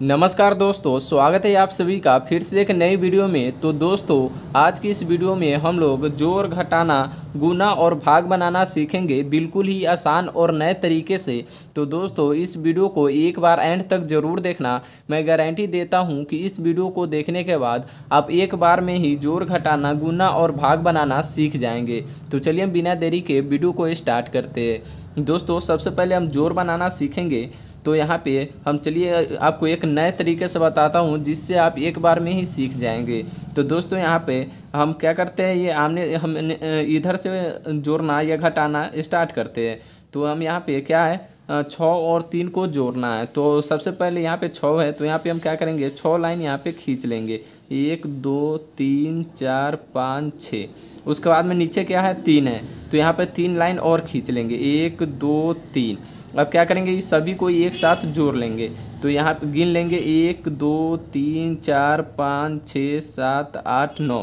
नमस्कार दोस्तों, स्वागत है आप सभी का फिर से एक नई वीडियो में। तो दोस्तों, आज की इस वीडियो में हम लोग जोड़ घटाना, गुना और भाग बनाना सीखेंगे, बिल्कुल ही आसान और नए तरीके से। तो दोस्तों, इस वीडियो को एक बार एंड तक ज़रूर देखना। मैं गारंटी देता हूं कि इस वीडियो को देखने के बाद आप एक बार में ही जोड़ घटाना, गुना और भाग बनाना सीख जाएंगे। तो चलिए हम बिना देरी के वीडियो को स्टार्ट करते हैं। दोस्तों, सबसे पहले हम जोड़ बनाना सीखेंगे। तो यहाँ पे हम चलिए आपको एक नए तरीके से बताता हूँ, जिससे आप एक बार में ही सीख जाएंगे। तो दोस्तों, यहाँ पे हम क्या करते हैं, ये आमने हम इधर से जोड़ना या घटाना स्टार्ट करते हैं। तो हम यहाँ पे क्या है, 6 और 3 को जोड़ना है। तो सबसे पहले यहाँ पे 6 है, तो यहाँ पे हम क्या करेंगे, 6 लाइन यहाँ पे खींच लेंगे। 1 2 3 4 5 6। उसके बाद में नीचे क्या है, 3 है, तो यहाँ पे 3 लाइन और खींच लेंगे। 1 2 3। अब क्या करेंगे, इस सभी को एक साथ जोड़ लेंगे। तो यहाँ पे गिन लेंगे 1 2 3 4 5 6 7 8 9।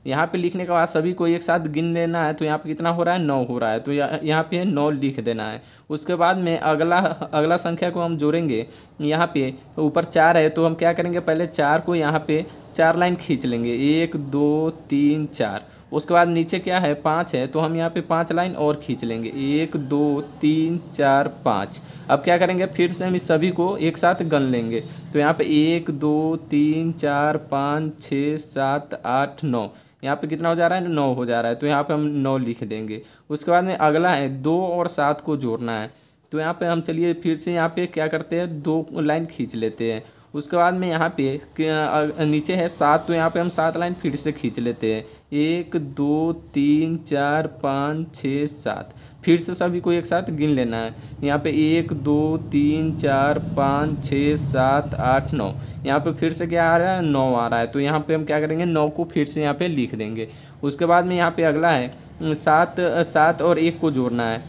यहाँ पे लिखने के बाद सभी को एक साथ गिन लेना है। तो यहाँ पे कितना हो रहा है, 9 हो रहा है। तो यहाँ पे 9 लिख देना है। उसके बाद में अगला संख्या को हम जोड़ेंगे। यहाँ पे ऊपर 4 है, तो हम क्या करेंगे, पहले 4 को यहाँ पे 4 लाइन खींच लेंगे। 1 2 3 4। उसके बाद नीचे क्या है, 5 है, तो हम यहाँ पे 5 लाइन और खींच लेंगे। 1 2 3 4 5। अब क्या करेंगे, फिर से हम इस सभी को एक साथ गन लेंगे। तो यहाँ पे 1 2 3 4 5 6 7 8 9। यहाँ पे कितना हो जा रहा है, 9 हो जा रहा है। तो यहाँ पे हम 9 लिख देंगे। उसके बाद में अगला है 2 और 7 को जोड़ना है। तो यहाँ पे हम चलिए फिर से यहाँ पे क्या करते हैं, 2 लाइन खींच लेते हैं। उसके बाद में यहाँ पे नीचे है 7, तो यहाँ पे हम 7 लाइन फिर से खींच लेते हैं। 1 2 3 4 5 6 7। फिर से सभी को एक साथ गिन लेना है। यहाँ पे 1 2 3 4 5 6 7 8 9। यहाँ पे फिर से क्या आ रहा है, 9 आ रहा है। तो यहाँ पे हम क्या करेंगे, 9 को फिर से यहाँ पे लिख देंगे। उसके बाद में यहाँ पे अगला है 7 और 1 को जोड़ना है।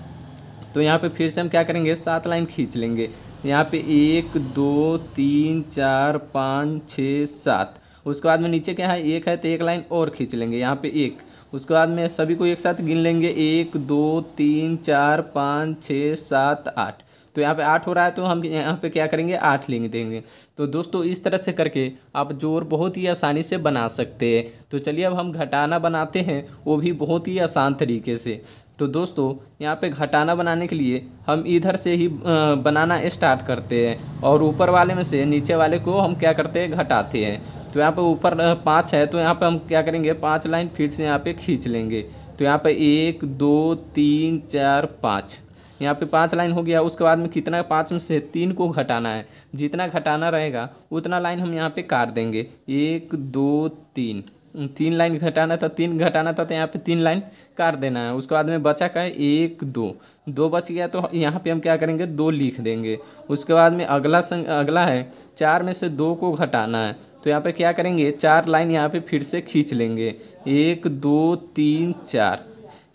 तो यहाँ पे फिर से हम क्या करेंगे, 7 लाइन खींच लेंगे। यहाँ पे 1 2 3 4 5 6 7। उसके बाद में नीचे क्या है, 1 है, तो 1 लाइन और खींच लेंगे। यहाँ पे 1। उसके बाद में सभी को एक साथ गिन लेंगे। 1 2 3 4 5 6 7 8। तो यहाँ पे 8 हो रहा है, तो हम यहाँ पे क्या करेंगे, 8 लिख देंगे। तो दोस्तों, इस तरह से करके आप जोड़ बहुत ही आसानी से बना सकते हैं। तो चलिए अब हम घटाना बनाते हैं, वो भी बहुत ही आसान तरीके से। तो दोस्तों, यहाँ पे घटाना बनाने के लिए हम इधर से ही बनाना स्टार्ट करते हैं, और ऊपर वाले में से नीचे वाले को हम क्या करते हैं, घटाते हैं। तो यहाँ पे ऊपर 5 है, तो यहाँ पे हम क्या करेंगे, 5 लाइन फिर से यहाँ पे खींच लेंगे। तो यहाँ पे 1 2 3 4 5। यहाँ पे 5 लाइन हो गया। उसके बाद में कितना, 5 में से 3 को घटाना है। जितना घटाना रहेगा उतना लाइन हम यहाँ पे काट देंगे। 1 2 3। 3 लाइन घटाना था, 3 घटाना था, तो यहाँ पे 3 लाइन काट देना है। उसके बाद में बचा का है 1 2 बच गया, तो यहाँ पे हम क्या करेंगे, 2 लिख देंगे। उसके बाद में अगला है 4 में से 2 को घटाना है। तो यहाँ पे क्या करेंगे, 4 लाइन यहाँ पे फिर से खींच लेंगे। 1 2 3 4।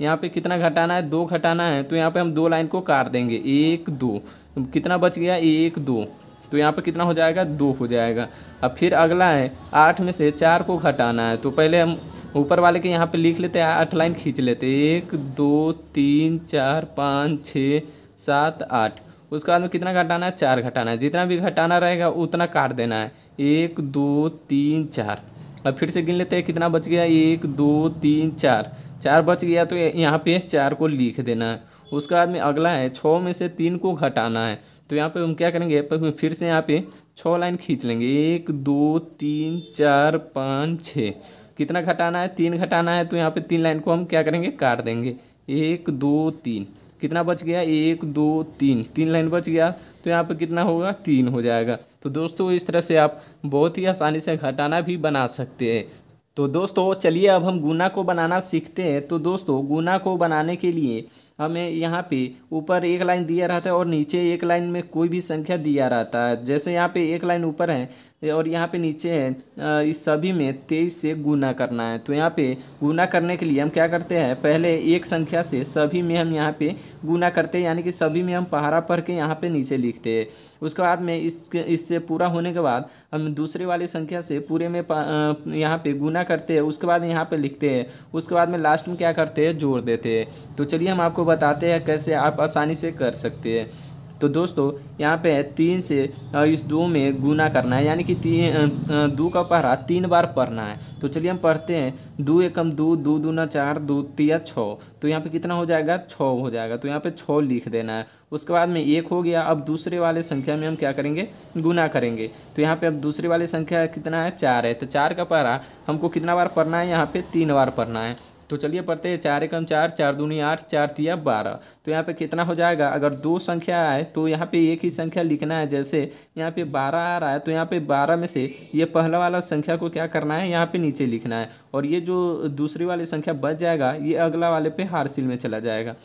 यहाँ पे कितना घटाना है, 2 घटाना है, तो यहाँ पे हम 2 लाइन को काट देंगे। 1 2। कितना बच गया, 1 2। तो यहाँ पे कितना हो जाएगा, 2 हो जाएगा। अब फिर अगला है 8 में से 4 को घटाना है। तो पहले हम ऊपर वाले के यहाँ पे लिख लेते हैं, 8 लाइन खींच लेते हैं। 1 2 3 4 5 6 7 8। उसके बाद में कितना घटाना है, 4 घटाना है। जितना भी घटाना रहेगा उतना काट देना है। 1 2 3 4। अब फिर से गिन लेते हैं, कितना बच गया, 1 2 3 4। 4 बच गया, तो यहाँ पे 4 को लिख देना है। उसके बाद में अगला है 6 में से 3 को घटाना है। तो यहाँ पे हम क्या करेंगे, फिर से यहाँ पे 6 लाइन खींच लेंगे। 1 2 3 4 5 6। कितना घटाना है, 3 घटाना है, तो यहाँ पे 3 लाइन को हम क्या करेंगे, काट देंगे। 1 2 3। कितना बच गया, 1 2 3। 3 लाइन बच गया, तो यहाँ पे कितना होगा, 3 हो जाएगा। तो दोस्तों, इस तरह से आप बहुत ही आसानी से घटाना भी बना सकते हैं। तो दोस्तों, चलिए अब हम गुना को बनाना सीखते हैं। तो दोस्तों, गुना को बनाने के लिए हमें यहाँ पे ऊपर 1 लाइन दिया रहता है और नीचे 1 लाइन में कोई भी संख्या दिया रहता है। जैसे यहाँ पे 1 लाइन ऊपर है और यहाँ पे नीचे है, इस सभी में 23 से गुना करना है। तो यहाँ पे गुना करने के लिए हम क्या करते हैं, पहले एक संख्या से सभी में हम यहाँ पे गुना करते हैं, यानी कि सभी में हम पहाड़ा पढ़ के यहाँ पे नीचे लिखते हैं। उसके बाद में इससे पूरा होने के बाद हम दूसरे वाली संख्या से पूरे में यहाँ पे गुना करते हैं। उसके बाद यहाँ पे लिखते हैं। उसके बाद में लास्ट में क्या करते हैं, जोड़ देते हैं। तो चलिए हम आपको बताते हैं कैसे आप आसानी से कर सकते हैं। तो दोस्तों यहाँ पे 3 से इस 2 में गुना करना है, यानी कि 2 का पहरा 3 बार पढ़ना है। तो चलिए हम पढ़ते हैं। 2 एकम 2, 2 दूना 4, 2 तिया 6। तो यहाँ पे कितना हो जाएगा? 6 हो जाएगा। तो यहाँ पे 6 लिख देना है। उसके बाद में 1 हो गया। अब दूसरे वाले संख्या में हम क्या करेंगे? गुना करेंगे। तो यहाँ पे अब दूसरी वाली संख्या कितना है? 4 है। तो 4 का पहरा हमको कितना बार पढ़ना है? यहाँ पे 3 बार पढ़ना है। तो चलिए पढ़ते हैं। 4 एकम 4, 4 दूनी 8, 4 तिया 12। तो यहाँ पे कितना हो जाएगा? अगर 2 संख्या आए तो यहाँ पे एक ही संख्या लिखना है। जैसे यहाँ पे 12 आ रहा है तो यहाँ पे 12 में से ये पहला वाला संख्या को क्या करना है? यहाँ पे नीचे लिखना है, और ये जो दूसरी वाली संख्या बच जाएगा ये अगला वाले पे हारसिल में चला जाएगा।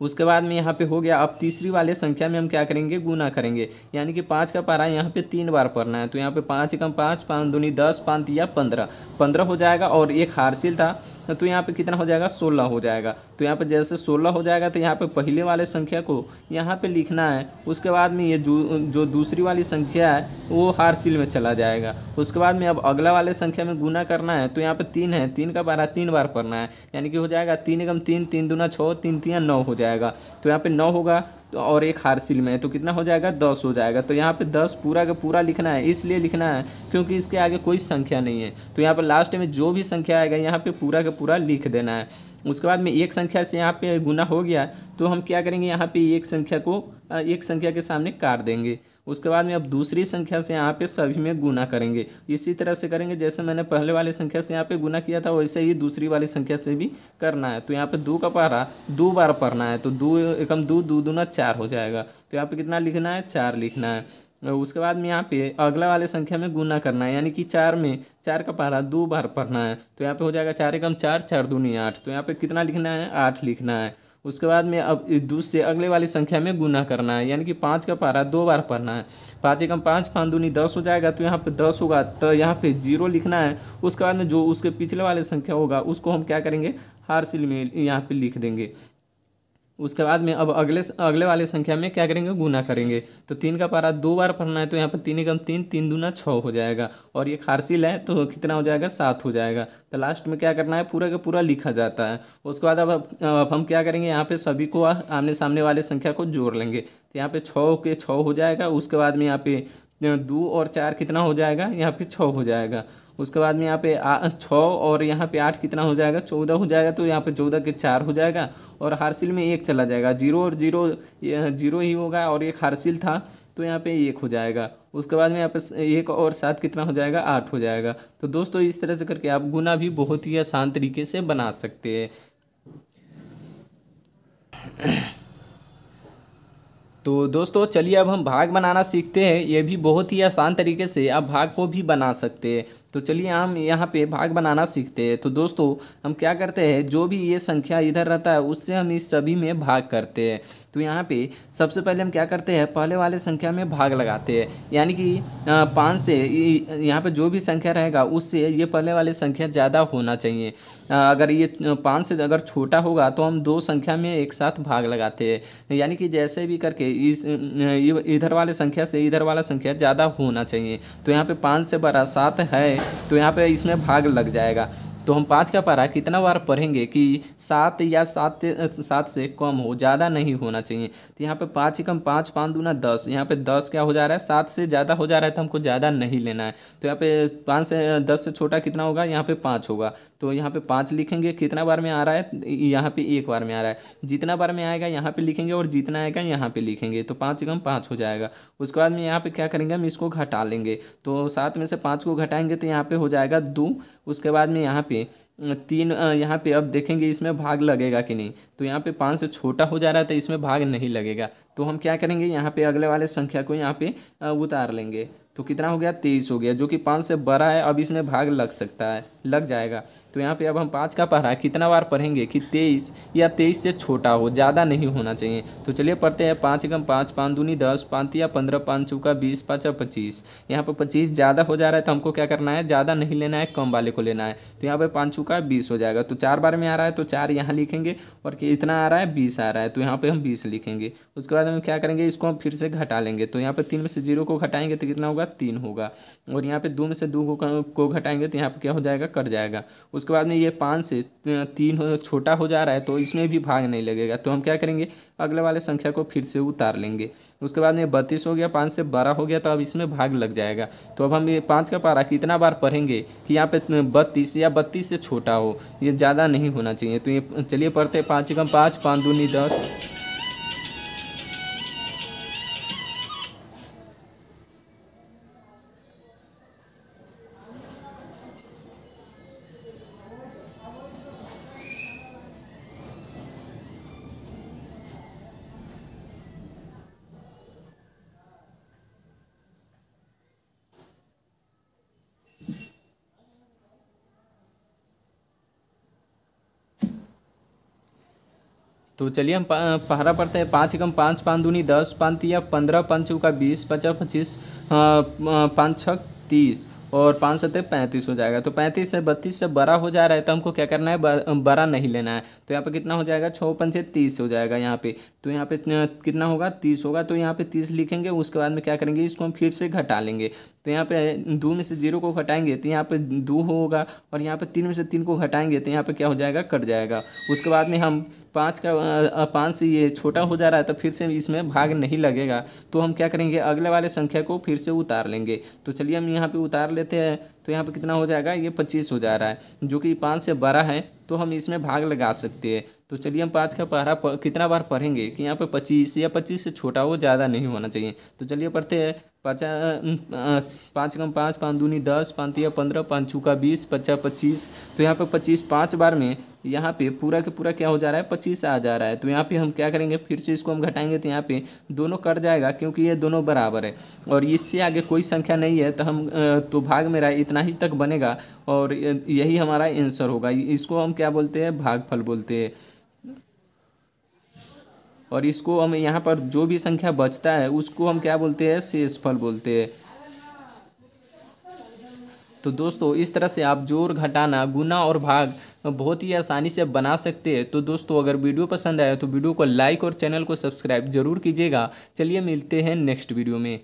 उसके बाद में यहाँ पे हो गया। अब तीसरी वाले संख्या में हम क्या करेंगे? गुना करेंगे, यानी कि 5 का पारा यहाँ पे 3 बार पढ़ना है। तो यहाँ पे 5 एकम 5, 5 दूनी 10, 5 तिया 15, 15 हो जाएगा। और एक हारसिल था तो यहाँ पे कितना हो जाएगा? 16 हो जाएगा। तो यहाँ पे जैसे 16 हो जाएगा तो यहाँ पे पहले वाले संख्या को यहाँ पे लिखना है। उसके बाद में ये जो दूसरी वाली संख्या है वो हारसिल में चला जाएगा। उसके बाद में अब अगला वाले संख्या में गुना करना है। तो यहाँ पे 3 है, 3 का पारा 3 बार पढ़ना है, यानी कि हो जाएगा 3 एकम 3, 3 दूना 6, 3 तिया 9 हो जाएगा। तो यहाँ पे 9 होगा तो और एक हारसिल में है तो कितना हो जाएगा? 10 हो जाएगा। तो यहाँ पे 10 पूरा का पूरा लिखना है, इसलिए लिखना है क्योंकि इसके आगे कोई संख्या नहीं है। तो यहाँ पर लास्ट में जो भी संख्या आएगा यहाँ पे पूरा का पूरा लिख देना है। उसके बाद में एक संख्या से यहाँ पे गुना हो गया तो हम क्या करेंगे? यहाँ पे एक संख्या को एक संख्या के सामने काट देंगे। उसके बाद में अब दूसरी संख्या से यहाँ पे सभी में गुना करेंगे। इसी तरह से करेंगे जैसे मैंने पहले वाले संख्या से यहाँ पे गुना किया था, वैसे ही दूसरी वाली संख्या से भी करना है। तो यहाँ पे 2 का पारा 2 बार पढ़ना है। तो 2 एकम 2, 2 दूना 4 हो जाएगा। तो यहाँ पे कितना लिखना है? 4 लिखना है। उसके बाद में यहाँ पे अगला वाले संख्या में गुना करना है, यानी कि 4 में 4 का पारा 2 बार पढ़ना है। तो यहाँ पे हो जाएगा 4 एकम 4, 4 दूनी 8। तो यहाँ पे कितना लिखना है? 8 लिखना है। उसके बाद में अब दूसरे अगले वाली संख्या में गुना करना है, यानी कि 5 का पारा 2 बार पढ़ना है। 5 एकम 5, 5 दूनी 10 हो जाएगा। तो यहाँ पे 10 होगा तो यहाँ पे 0 लिखना है। उसके बाद में जो उसके पिछले वाले संख्या होगा उसको हम क्या करेंगे? हारसिल में यहाँ पे लिख देंगे। उसके बाद में अब अगले वाले संख्या में क्या करेंगे? गुना करेंगे। तो 3 का पारा 2 बार पढ़ना है। तो यहाँ पर 3 एकम 3, 3 दूना 6 हो जाएगा। और ये हारसिल है तो कितना हो जाएगा? 7 हो जाएगा। तो लास्ट में क्या करना है? पूरा का पूरा लिखा जाता है। उसके बाद अब हम क्या करेंगे? यहाँ पे सभी को आमने सामने वाले संख्या को जोड़ लेंगे। तो यहाँ पे 6 के 6 हो जाएगा। उसके बाद में यहाँ पे 2 और 4 कितना हो जाएगा? यहाँ पे 6 हो जाएगा। उसके बाद में यहाँ पे 6 और यहाँ पे 8 कितना हो जाएगा? 14 हो जाएगा। तो यहाँ पे 14 के 4 हो जाएगा और हारसिल में 1 चला जाएगा। 0 और 0 0 ही होगा और एक हारसिल था तो यहाँ पे 1 हो जाएगा। उसके बाद में यहाँ पे 1 और 7 कितना हो जाएगा? 8 हो जाएगा। तो दोस्तों इस तरह से करके आप गुना भी बहुत ही आसान तरीके से बना सकते हैं। तो दोस्तों चलिए अब हम भाग बनाना सीखते हैं। ये भी बहुत ही आसान तरीके से आप भाग को भी बना सकते हैं। तो चलिए हम यहाँ पे भाग बनाना सीखते हैं। तो दोस्तों हम क्या करते हैं? जो भी ये संख्या इधर रहता है उससे हम इस सभी में भाग करते हैं। तो यहाँ पे सबसे पहले हम क्या करते हैं? पहले वाले संख्या में भाग लगाते हैं, यानी कि 5 से यहाँ पे जो भी संख्या रहेगा उससे ये पहले वाली संख्या ज़्यादा होना चाहिए। अगर ये 5 से अगर छोटा होगा तो हम 2 संख्या में एक साथ भाग लगाते हैं, यानी कि जैसे भी करके इस इधर वाले संख्या से इधर वाला संख्या ज़्यादा होना चाहिए। तो यहाँ पे 5 से बड़ा 7 है तो यहाँ पे इसमें भाग लग जाएगा। तो हम 5 का पारा कितना बार पढ़ेंगे कि 7 या 7 से कम हो, ज़्यादा नहीं होना चाहिए। तो यहाँ पे 5 एकम 5, 5 दूना 10। यहाँ पे 10 क्या हो जा रहा है? 7 से ज़्यादा हो जा रहा है तो हमको ज़्यादा नहीं लेना है। तो यहाँ पे 5 से 10 से छोटा कितना होगा? यहाँ पे 5 होगा। तो यहाँ पे 5 लिखेंगे। कितना बार में आ रहा है? यहाँ पे 1 बार में आ रहा है। जितना बार में आएगा यहाँ पे लिखेंगे और जितना आएगा यहाँ पे लिखेंगे। तो 5 एकम 5 हो जाएगा। उसके बाद में यहाँ पे क्या करेंगे? हम इसको घटा लेंगे। तो 7 में से 5 को घटाएंगे तो यहाँ पे हो जाएगा 2। उसके बाद में यहाँ पे 3, यहाँ पे अब देखेंगे इसमें भाग लगेगा कि नहीं। तो यहाँ पे 5 से छोटा हो जा रहा है तो इसमें भाग नहीं लगेगा। तो हम क्या करेंगे? यहाँ पे अगले वाले संख्या को यहाँ पे उतार लेंगे। तो कितना हो गया? 23 हो गया, जो कि 5 से बड़ा है। अब इसमें भाग लग सकता है, लग जाएगा। तो यहाँ पे अब हम 5 का पढ़ा कितना बार पढ़ेंगे कि 23 या 23 से छोटा हो, ज़्यादा नहीं होना चाहिए। तो चलिए पढ़ते हैं। 5 एकम 5, 5 दूनी 10, 5 तिया 15, 5 चौका 20, 5 25। यहाँ पर 25 ज़्यादा हो जा रहा है तो हमको क्या करना है? ज़्यादा नहीं लेना है, कम वाले को लेना है। तो यहाँ पे 5 चौका 20 हो जाएगा। तो 4 बार में आ रहा है तो 4 यहाँ लिखेंगे और कितना आ रहा है? 20 आ रहा है। तो यहाँ पे हम 20 लिखेंगे। उसके बाद हम क्या करेंगे? इसको हम फिर से घटा लेंगे। तो यहाँ पे 3 में से 0 को घटाएंगे तो कितना होगा? 3 होगा। और यहाँ पे 2 में से 2 को घटाएंगे तो यहाँ पे क्या हो जाएगा, कट जाएगा। उसके बाद में ये 5 से 3 छोटा हो जा रहा है तो इसमें भी भाग नहीं लगेगा, तो हम क्या करेंगे, अगले वाले संख्या को फिर से उतार लेंगे। उसके बाद में 32 हो गया, 5 से 12 हो गया, तो अब इसमें भाग लग जाएगा। तो अब हम ये 5 का पारा कितना बार पढ़ेंगे कि यहाँ पे 32 या 32 से छोटा हो, ये ज़्यादा नहीं होना चाहिए। तो ये चलिए पढ़ते हैं, 5 एकम 5, 5 दूनी 10। तो चलिए हम पहरा पढ़ते हैं, 5 एकम 5, 5 दूनी 10, 5 तिया 15, 5 चौका 20, 5 25, 5 छक 30 और 5 सत्ते 35 हो जाएगा। तो 35 से 32 से बड़ा हो जा रहा है तो हमको क्या करना है, बड़ा नहीं लेना है। तो यहाँ पे कितना हो जाएगा, 6 पंचे 30 हो जाएगा यहाँ पे। तो यहाँ पे कितना होगा, 30 होगा। तो यहाँ पे 30 लिखेंगे, उसके बाद में क्या करेंगे, इसको हम फिर से घटा लेंगे। तो यहाँ पे 2 में से 0 को घटाएंगे तो यहाँ पे 2 होगा, और यहाँ पे 3 में से 3 को घटाएंगे तो यहाँ पे क्या हो जाएगा, कट जाएगा। उसके बाद में हम 5 से ये छोटा हो जा रहा है तो फिर से इसमें भाग नहीं लगेगा, तो हम क्या करेंगे, अगले वाले संख्या को फिर से उतार लेंगे। तो चलिए हम यहाँ पे उतार लेते हैं। तो यहाँ पे कितना हो जाएगा, ये 25 हो जा रहा है, जो कि 5 से बड़ा है, तो हम इसमें भाग लगा सकते हैं। तो चलिए हम 5 का पहरा कितना बार पढ़ेंगे कि यहाँ पे 25 या 25 से छोटा हो, ज़्यादा नहीं होना चाहिए। तो चलिए पढ़ते हैं, 5 एकम 5, 5 दूनी 10, 5 तिया 15, 5 चौका 20, 5 25। तो यहाँ पे 25 5 बार में यहाँ पे पूरा के पूरा क्या हो जा रहा है, 25 आ जा रहा है। तो यहाँ पे हम क्या करेंगे, फिर से इसको हम घटाएंगे तो यहाँ पे दोनों कट जाएगा, क्योंकि ये दोनों बराबर है और इससे आगे कोई संख्या नहीं है। तो हम तो भाग मेरा इतना ही तक बनेगा और यही हमारा आंसर होगा। इसको हम क्या बोलते हैं, भागफल बोलते हैं। और इसको हम यहाँ पर जो भी संख्या बचता है उसको हम क्या बोलते हैं, शेषफल बोलते हैं। तो दोस्तों इस तरह से आप जोड़, घटाना, गुना और भाग बहुत ही आसानी से बना सकते हैं। तो दोस्तों अगर वीडियो पसंद आया तो वीडियो को लाइक और चैनल को सब्सक्राइब जरूर कीजिएगा। चलिए मिलते हैं नेक्स्ट वीडियो में।